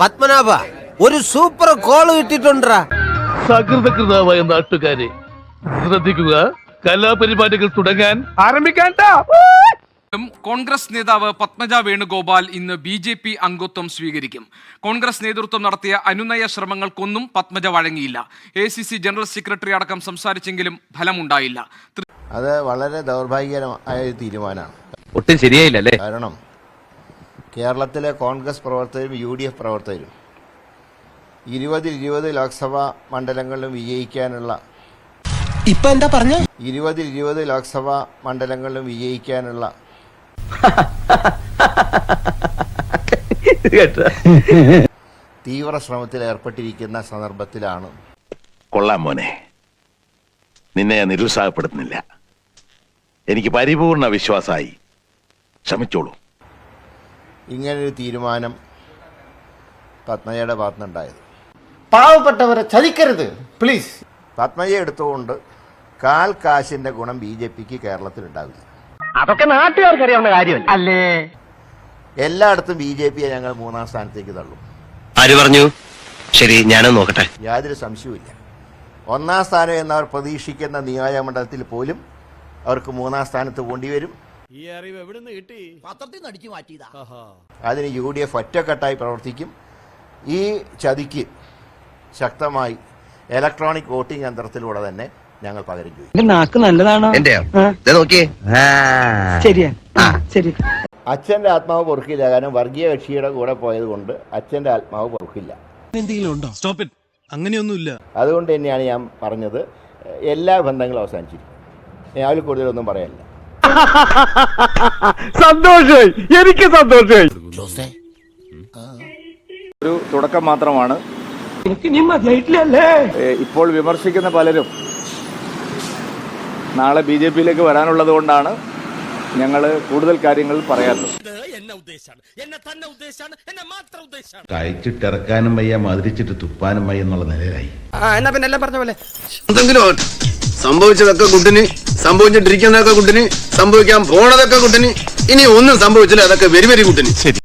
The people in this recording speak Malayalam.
പത്മനാഭ ഒരു സൂപ്പർ കോള് കിട്ടിട്ടുണ്ടാ. സകൃതകൃതാവായ നാട്ടുകാരെ ശ്രദ്ധിക്കുക, കലാപരിപാടികൾ തുടങ്ങാൻ ആരംഭിക്കാൻ. കോൺഗ്രസ് നേതാവ് പത്മജ വേണുഗോപാൽ ഇന്ന് BJP അംഗത്വം സ്വീകരിക്കും. കോൺഗ്രസ് നേതൃത്വം നടത്തിയ അനുനയ ശ്രമങ്ങൾക്കൊന്നും പത്മജ വഴങ്ങിയില്ല. ACC ജനറൽ സെക്രട്ടറി അടക്കം സംസാരിച്ചെങ്കിലും ഫലമുണ്ടായില്ല. അത് വളരെ ദൗർഭാഗ്യകരമായ തീരുമാനമാണ്. ഒട്ടും ശരിയായില്ലല്ലേ? കാരണം കേരളത്തിലെ കോൺഗ്രസ് പ്രവർത്തകരും UDF പ്രവർത്തകരും 20 ലോക്സഭാ മണ്ഡലങ്ങളിലും വിജയിക്കാനുള്ള 20 ലോക്സഭാ മണ്ഡലങ്ങളിലും വിജയിക്കാനുള്ള തീവ്ര ശ്രമത്തിൽ ഏർപ്പെട്ടിരിക്കുന്ന സന്ദർഭത്തിലാണ്. കൊള്ളാം മോനെ, നിന്നെ ഞാൻ നിരുത്സാഹപ്പെടുത്തുന്നില്ല. എനിക്ക് പരിപൂർണ വിശ്വാസമായി. ക്ഷമിച്ചോളൂ. ഇങ്ങനൊരു തീരുമാനം പത്മജയുടെ ഭാഗത്തുനിന്നുണ്ടായത്. പാവപ്പെട്ടവരെ ചതിക്കരുത് പ്ലീസ്. പത്മജ എടുത്തുകൊണ്ട് കാൽ കാശിന്റെ ഗുണം BJPക്ക് കേരളത്തിലുണ്ടാവില്ല. അതൊക്കെ നാട്ടുകാർക്ക് അറിയാവുന്ന കാര്യമല്ല അല്ലേ? എല്ലായിടത്തും BJPയെ ഞങ്ങൾ 3-ാം സ്ഥാനത്തേക്ക് തള്ളും. ആര് പറഞ്ഞു? ശരി, ഞാനും നോക്കട്ടെ. യാതൊരു സംശയവുമില്ല. 1-ാം സ്ഥാനം എന്നവർ പ്രതീക്ഷിക്കുന്ന നിയോജകമണ്ഡലത്തിൽ പോലും അവർക്ക് 3-ാം സ്ഥാനത്ത് പോണ്ടിവരും. ഈ അറിവ് എവിടുന്ന് കിട്ടി? പത്രത്തിൽ നടിച്ചു മാറ്റിയതാ. അതിന് UDF ഒറ്റക്കെട്ടായി പ്രവർത്തിക്കും. ഈ ചതിക്ക് ശക്തമായി ഇലക്ട്രോണിക് വോട്ടിംഗ് യന്ത്രത്തിലൂടെ തന്നെ ഞങ്ങൾ പകരം ചെയ്യും. നാക്ക് നല്ലതാണോ? നോക്കിയേ, ശരിയാ, ശരി. അച്ഛന്റെ ആത്മാവ് പൊറുക്കില്ല. കാരണം വർഗീയ കക്ഷിയുടെ കൂടെ പോയത് കൊണ്ട് അച്ഛന്റെ ആത്മാവ് പൊറുക്കില്ല. എന്തെങ്കിലും ഉണ്ടോ? Stop it. അങ്ങനെയൊന്നുമില്ല. അതുകൊണ്ട് തന്നെയാണ് ഞാൻ പറഞ്ഞത് എല്ലാ ബന്ധങ്ങളും അവസാനിച്ചിരിക്കും. ഞാൻ അതിൽ കൂടുതലൊന്നും പറയാനില്ല. സന്തോഷമായി, എനിക്ക് സന്തോഷമായി. ഒരു തുടക്കം മാത്രമാണ്. ഇപ്പോൾ വിമർശിക്കുന്ന പലരും നാളെ BJPയിലേക്ക് വരാനുള്ളത് കൊണ്ടാണ് ഞങ്ങൾ കൂടുതൽ കാര്യങ്ങൾ പറയാത്തത്. കഴിച്ചിട്ടിറക്കാനും വയ്യ, മധുരിച്ചിട്ട് തുപ്പാനും വയ്യ എന്നുള്ള നിലയിലായി. എന്നാ പിന്നെ എല്ലാം പറഞ്ഞ പോലെ എന്തെങ്കിലും സംഭവിച്ചതൊക്കെ കുട്ടിന്, സംഭവിച്ചിട്ടിരിക്കുന്നതൊക്കെ കുട്ടിന്, സംഭവിക്കാൻ പോണതൊക്കെ കുട്ടിന്, ഇനി ഒന്നും സംഭവിച്ചില്ല, അതൊക്കെ വെരി വെരി കുട്ടിന്. ശരി.